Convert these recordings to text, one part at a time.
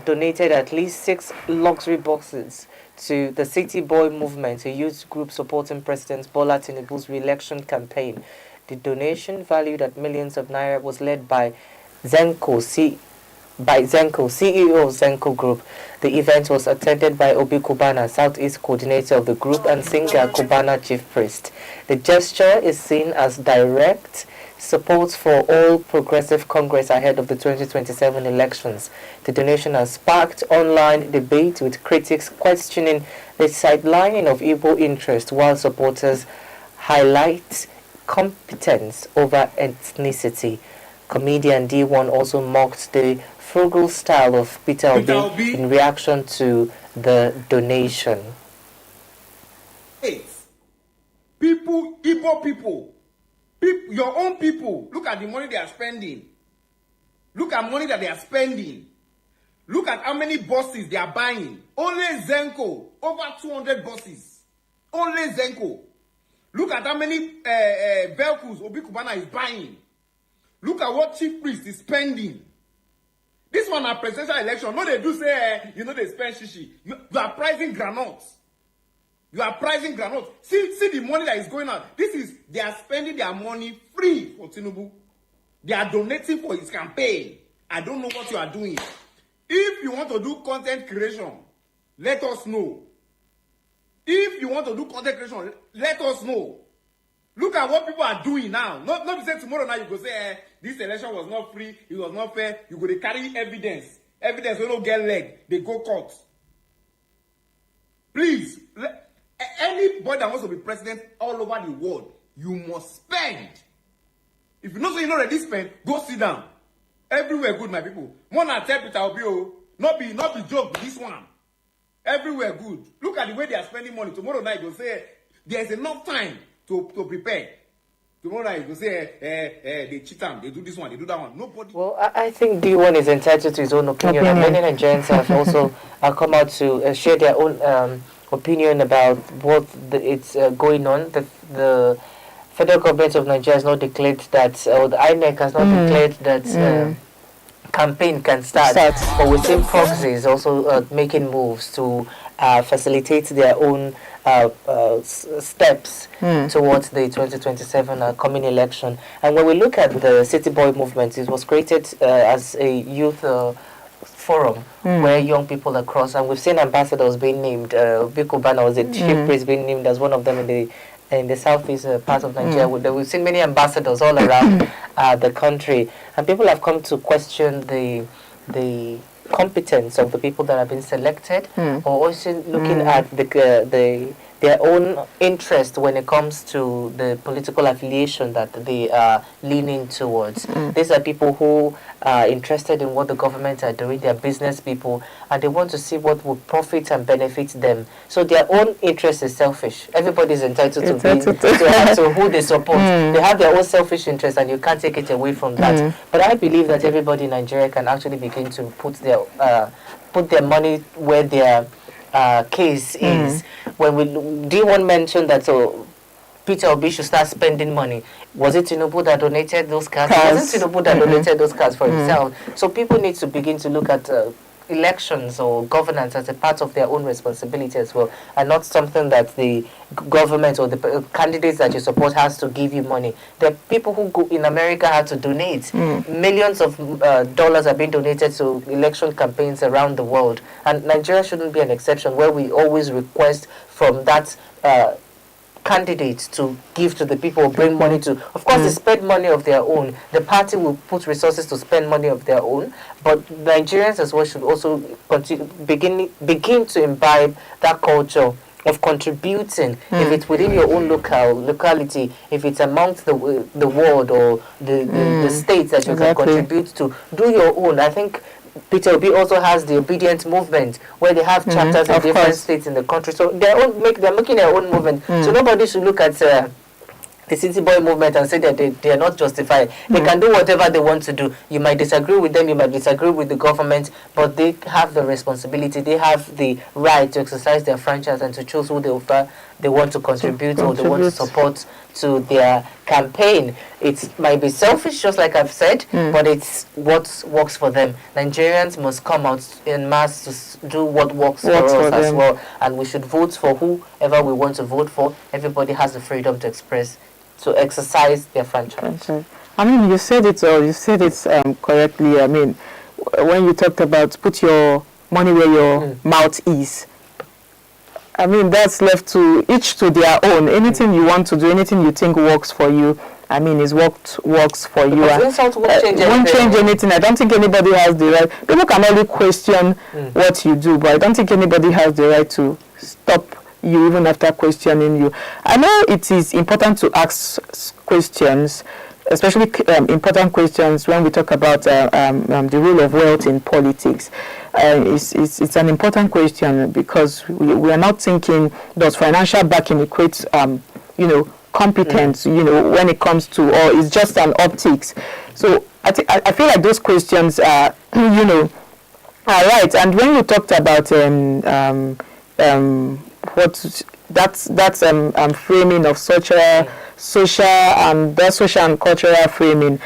donated at least 6 luxury boxes to the City Boy movement, a youth group supporting President Bola Tinubu's re-election campaign. The donation, valued at millions of naira, was led by Zenko, CEO of Zenko Group. The event was attended by Obi Kubana, Southeast coordinator of the group, and Singer Kubana, chief priest. The gesture is seen as direct support for All Progressive Congress ahead of the 2027 elections. The donation has sparked online debate, with critics questioning the sidelining of Igbo interest, while supporters highlight competence over ethnicity. Comedian Deeone also mocked the frugal style of Peter Obi in reaction to the donation. People, Igbo people, your own people, look at the money they are spending. Look at money that they are spending. Look at how many buses they are buying. Only Zenko, over 200 buses. Only Zenko. Look at how many vehicles Obi Kubana is buying. Look at what chief priest is spending. This one, a presidential election. No, they do say, they spend shishi. You are pricing granules. You are pricing granules. See the money that is going out. They are spending their money free for Tinubu. They are donating for his campaign. I don't know what you are doing. If you want to do content creation, let us know. If you want to do content creation, let us know. Look at what people are doing now. Not be say tomorrow now you go say, this election was not free, it was not fair. You go to carry evidence. Evidence will not get leg. They go court. Please, anybody that wants to be president all over the world, you must spend. If you know so you not ready spend, go sit down. Everywhere good, my people. Mona tell Peter Obi, not be joke with this one. Everywhere good. Look at the way they are spending money. Tomorrow night you go say there's enough time to prepare. Tomorrow night you go say they cheat them, they do this one, they do that one. Nobody. Well, I think Deeone is entitled to his own opinion, and many Nigerians have also come out to share their own opinion about what it's going on. The federal government of Nigeria has not declared that, or the INEC has not declared that campaign can start. But we've seen proxies also making moves to facilitate their own steps towards the 2027 coming election. And when we look at the City Boy movement, it was created as a youth forum where young people across, and we've seen ambassadors being named. Bikubana was a chief priest being named as one of them in the southeast part of Nigeria. We've seen many ambassadors all around the country, and people have come to question the competence of the people that have been selected, or also looking at their own interest when it comes to the political affiliation that they are leaning towards. These are people who are interested in what the government are doing. They are business people, and they want to see what will profit and benefit them. So their own interest is selfish. Everybody is entitled to who they support. They have their own selfish interest, and you can't take it away from that. But I believe that everybody in Nigeria can actually begin to put their money where their case is. When Deeone mentioned that Peter Obi should start spending money, was it Tinubu that donated those cars? Wasn't Tinubu that donated those cars for himself? So people need to begin to look at elections or governance as a part of their own responsibility as well, and not something that the government or the candidates that you support has to give you money. The people who go in America have to donate. Millions of dollars are being donated to election campaigns around the world, and Nigeria shouldn't be an exception, where we always request from that candidates to give to the people, bring money to. Of course, they spend money of their own. The party will put resources to spend money of their own, but Nigerians as well should also begin to imbibe that culture of contributing. If it's within your own locality, if it's amongst the world or the states that you can contribute to, do your own. I think Peter Obi also has the obedient movement, where they have chapters in different states in the country. So they're making their own movement. So nobody should look at the City Boy movement and say that they are not justified. They can do whatever they want to do. You might disagree with them, you might disagree with the government, but they have the responsibility, they have the right to exercise their franchise and to choose who they offer they want to contribute or they want to support to their campaign. It might be selfish, just like I've said, but it's what works for them. Nigerians must come out in mass to do what works for us as well, and we should vote for whoever we want to vote for. Everybody has the freedom to exercise their franchise. I mean, you said it correctly. I mean, when you talked about put your money where your mouth is, I mean, that's left to each to their own. Anything you want to do, anything you think works for you, I mean, is what works for you. Won't change anything. I don't think anybody has the right. People can only question what you do, but I don't think anybody has the right to stop you even after questioning you. I know it is important to ask questions, especially important questions when we talk about the role of wealth in politics. It's an important question because we are not thinking, does financial backing equate, competence, when it comes to, or it's just an optics. So I feel like those questions are, are right. And when you talked about framing of social and that social and cultural framing.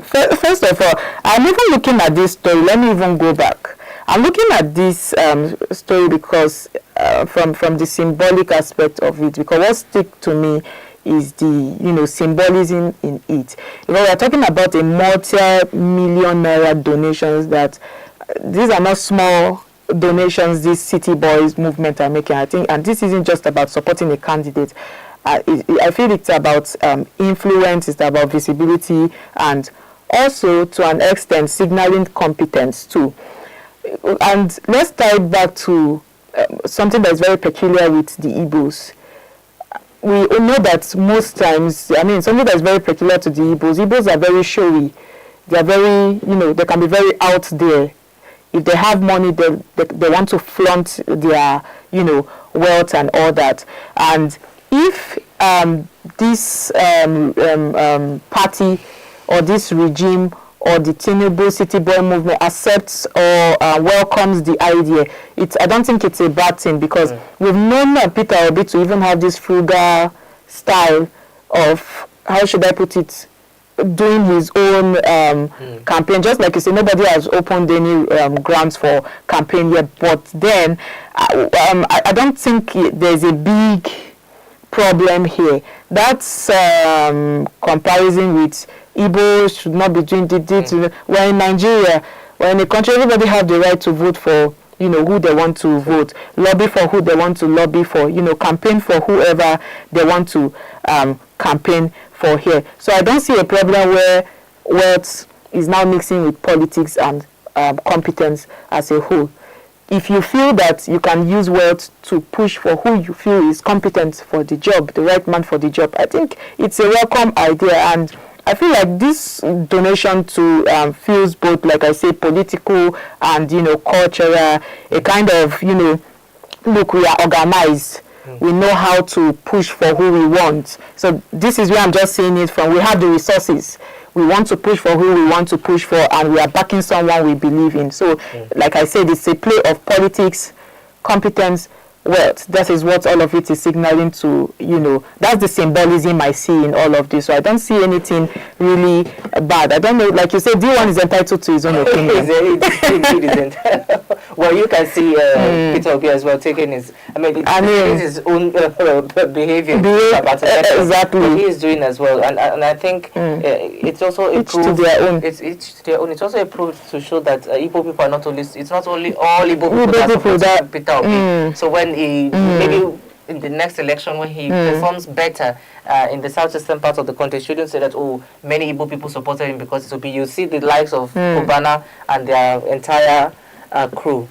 First of all, I'm even looking at this story. Let me even go back. I'm looking at this story because from the symbolic aspect of it, because what sticks to me is the symbolism in it. We are talking about a multi-million naira donations that these are not small donations these city boys movement are making, I think, and this isn't just about supporting a candidate. I feel it's about influence, it's about visibility, and also to an extent signaling competence too. And let's tie it back to something that's very peculiar with the Igbos. We know that most times, I mean, something that's very peculiar to the Igbos are very showy. They're very, they can be very out there. If they have money, they want to flaunt their, wealth and all that. And if this party or this regime or the Tinubu City Boy movement accepts or welcomes the idea, I don't think it's a bad thing, because we've known Peter Obi to even have this frugal style of, how should I put it, doing his own campaign. Just like you say, nobody has opened any grounds for campaign yet, but then I don't think there's a big problem here. That's comparison with Igbo should not be doing this. We're in Nigeria, we're in a country, everybody have the right to vote for who they want to vote, lobby for who they want to lobby for, campaign for whoever they want to campaign for here. So I don't see a problem where wealth is now mixing with politics and competence as a whole. If you feel that you can use wealth to push for who you feel is competent for the job, the right man for the job, I think it's a welcome idea. And I feel like this donation to feels both, like I say, political and cultural, a kind of look, we are organized. We know how to push for who we want. So this is where I'm just saying it from. We have the resources. We want to push for who we want to push for, and we are backing someone we believe in. So, like I said, it's a play of politics, competence, wealth. That is what all of it is signaling to, that's the symbolism I see in all of this. So I don't see anything really bad. I don't know, like you said, Deeone is entitled to his own opinion. Well, you can see Peter Obi as well taking his, it's his own behavior. Exactly. What he is doing as well. And I think it's also a proof. It's each to their own. It's also a proof to show that Igbo people are not only, it's not only all Igbo people that support Peter Obi. So when he, maybe in the next election, when he performs better in the southeastern part of the country, shouldn't say that, many Igbo people supported him because it's Obi. You see the likes of Obana and their entire crew.